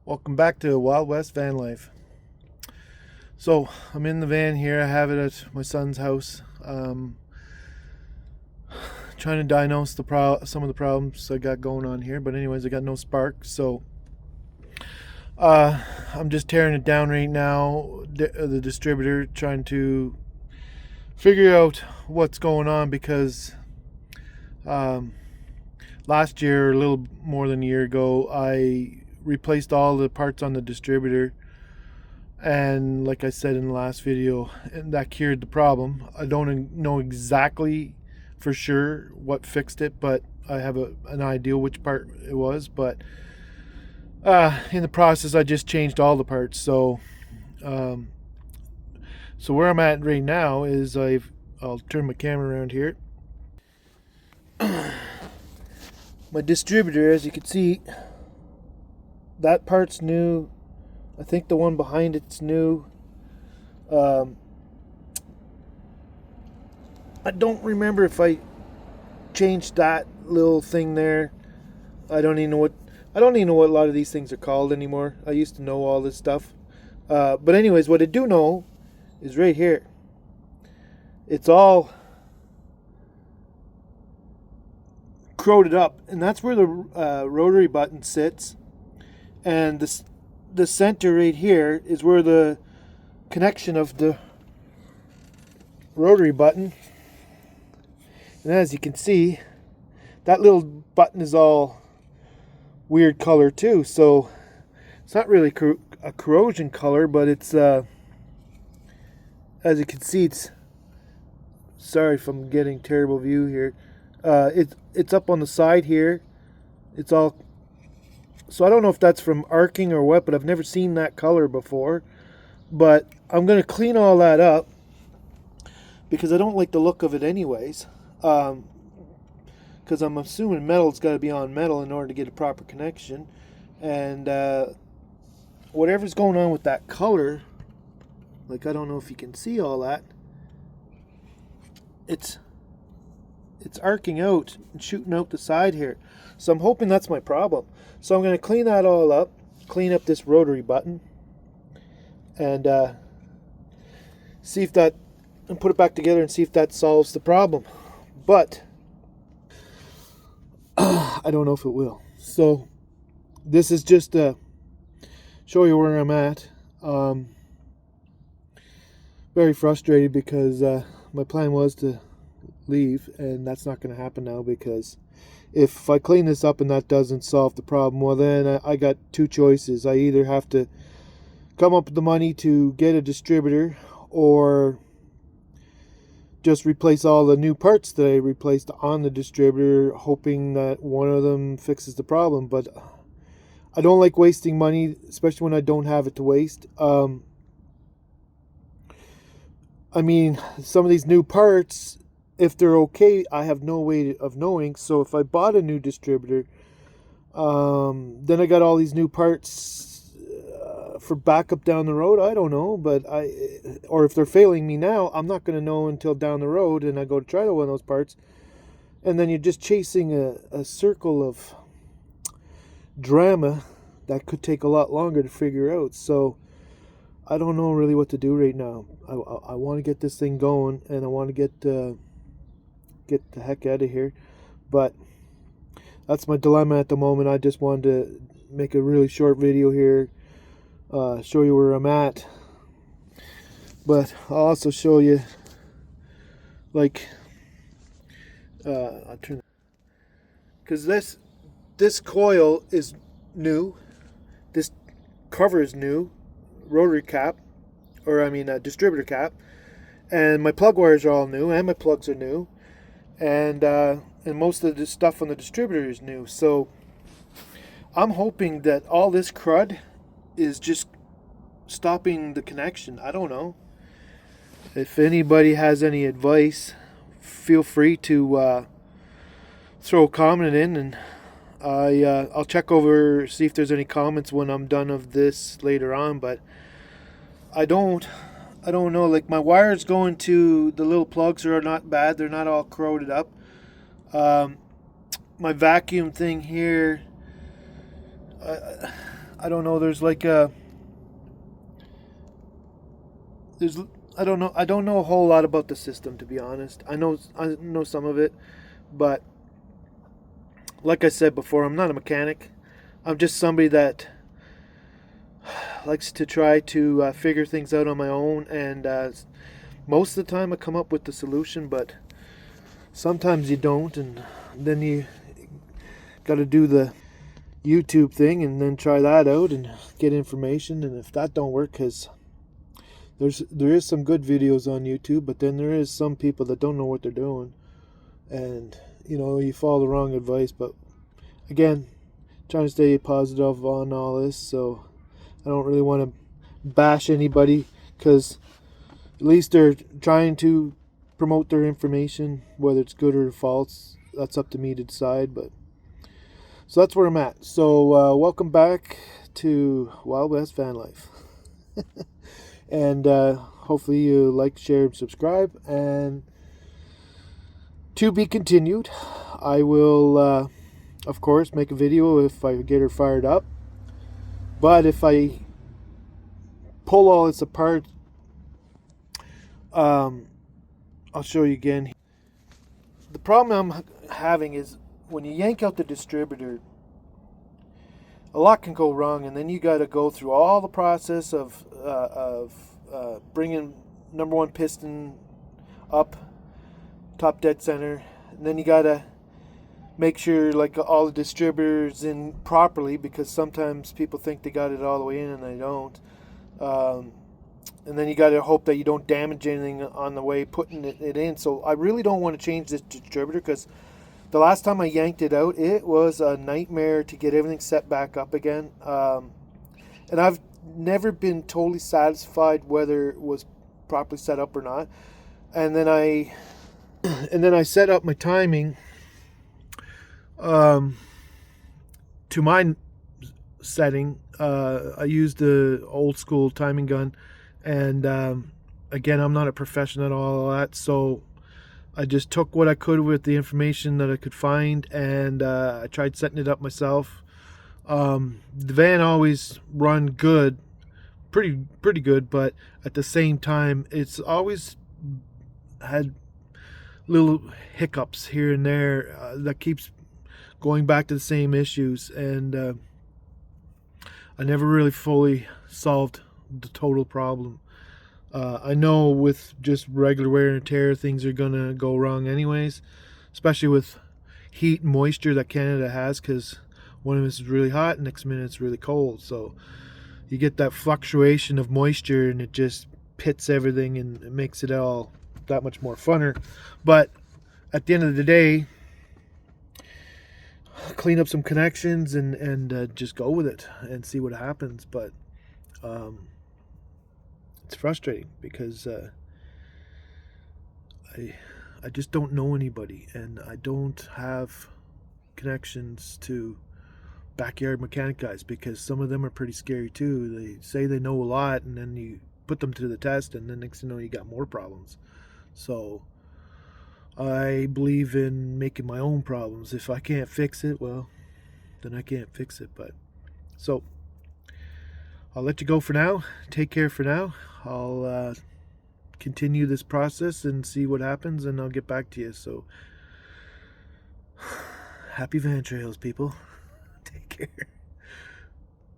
Welcome back to Wild West Van Life. So I'm in the van here. I have it at my son's house. Trying to diagnose some of the problems I got going on here. But anyways, I got no spark, so I'm just tearing it down right now. The distributor, trying to figure out what's going on because last year, a little more than a year ago, I replaced all the parts on the distributor, and like I said in the last video, that cured the problem. I don't know exactly for sure what fixed it, but I have an idea which part it was. But in the process, I just changed all the parts. So where I'm at right now is I'll turn my camera around here. My distributor, as you can see, that part's new. I think the one behind it's new. I don't remember if I changed that little thing there. I don't even know what a lot of these things are called anymore. I used to know all this stuff. But anyways, what I do know is right here. It's all corroded up, and that's where the rotary button sits. And the center right here is where the connection of the rotary button. And as you can see, that little button is all weird color too. So it's not really a corrosion color, but it's as you can see, it's, sorry if I'm getting terrible view here. It's up on the side here. It's all, so I don't know if that's from arcing or what, but I've never seen that color before. But I'm going to clean all that up because I don't like the look of it anyways. Because I'm assuming metal's got to be on metal in order to get a proper connection. And whatever's going on with that color, like I don't know if you can see all that, it's arcing out and shooting out the side here. So I'm hoping that's my problem. So I'm going to clean that all up, clean up this rotary button, and see if that, and put it back together and see if that solves the problem. But I don't know if it will. So this is just to show you where I'm at. Very frustrated because my plan was to leave, and that's not going to happen now, because if I clean this up and that doesn't solve the problem, well then I got two choices. I either have to come up with the money to get a distributor, or just replace all the new parts that I replaced on the distributor, hoping that one of them fixes the problem. But I don't like wasting money, especially when I don't have it to waste. I mean, some of these new parts, if they're okay, I have no way of knowing. So if I bought a new distributor, then I got all these new parts for backup down the road. I don't know, but or if they're failing me now, I'm not going to know until down the road, and I go to try one of those parts, and then you're just chasing a circle of drama that could take a lot longer to figure out. So I don't know really what to do right now. I want to get this thing going, and I want to get the heck out of here, but that's my dilemma at the moment. I just wanted to make a really short video here, show you where I'm at, but I'll also show you, like, I'll turn, because this coil is new, this cover is new, rotary cap, or I mean distributor cap, and my plug wires are all new, and my plugs are new, and most of the stuff on the distributor is new. So I'm hoping that all this crud is just stopping the connection. I don't know. If anybody has any advice, feel free to throw a comment in, and I'll check over, see if there's any comments when I'm done of this later on. But I don't know. Like, my wires going to the little plugs are not bad. They're not all corroded up. My vacuum thing here, I don't know. There's I don't know. I don't know a whole lot about the system, to be honest. I know some of it, but like I said before, I'm not a mechanic. I'm just somebody that likes to try to figure things out on my own, and most of the time I come up with the solution, but sometimes you don't, and then you got to do the YouTube thing and then try that out and get information. And if that don't work, because there is some good videos on YouTube, but then there is some people that don't know what they're doing, and you follow the wrong advice. But again, trying to stay positive on all this, so I don't really want to bash anybody, because at least they're trying to promote their information, whether it's good or false. That's up to me to decide. But so that's where I'm at. So welcome back to Wild West Van Life. And hopefully you like, share, and subscribe. And to be continued. I will, of course, make a video if I get her fired up. But if I pull all this apart, I'll show you again. The problem I'm having is when you yank out the distributor, a lot can go wrong, and then you got to go through all the process of bringing number one piston up top dead center, and then you got to make sure like all the distributors in properly, because sometimes people think they got it all the way in and they don't. And then you got to hope that you don't damage anything on the way putting it in. So I really don't want to change this distributor, because the last time I yanked it out, it was a nightmare to get everything set back up again. And I've never been totally satisfied whether it was properly set up or not. And then I set up my timing to my setting. I used the old school timing gun, and again, I'm not a professional at all that, so I just took what I could with the information that I could find, and I tried setting it up myself. The van always run good, pretty good, but at the same time, it's always had little hiccups here and there that keeps going back to the same issues, and I never really fully solved the total problem. I know with just regular wear and tear, things are gonna go wrong anyways, especially with heat and moisture that Canada has, because one minute it's really hot, next minute it's really cold. So you get that fluctuation of moisture, and it just pits everything, and it makes it all that much more funner. But at the end of the day, clean up some connections and just go with it and see what happens. But it's frustrating, because I just don't know anybody, and I don't have connections to backyard mechanic guys, because some of them are pretty scary too. They say they know a lot, and then you put them to the test, and then next thing you know, you got more problems. So I believe in making my own problems. If I can't fix it, well, then I can't fix it. But so I'll let you go for now. Take care for now. I'll continue this process and see what happens, and I'll get back to you. So happy van trails, people. Take care.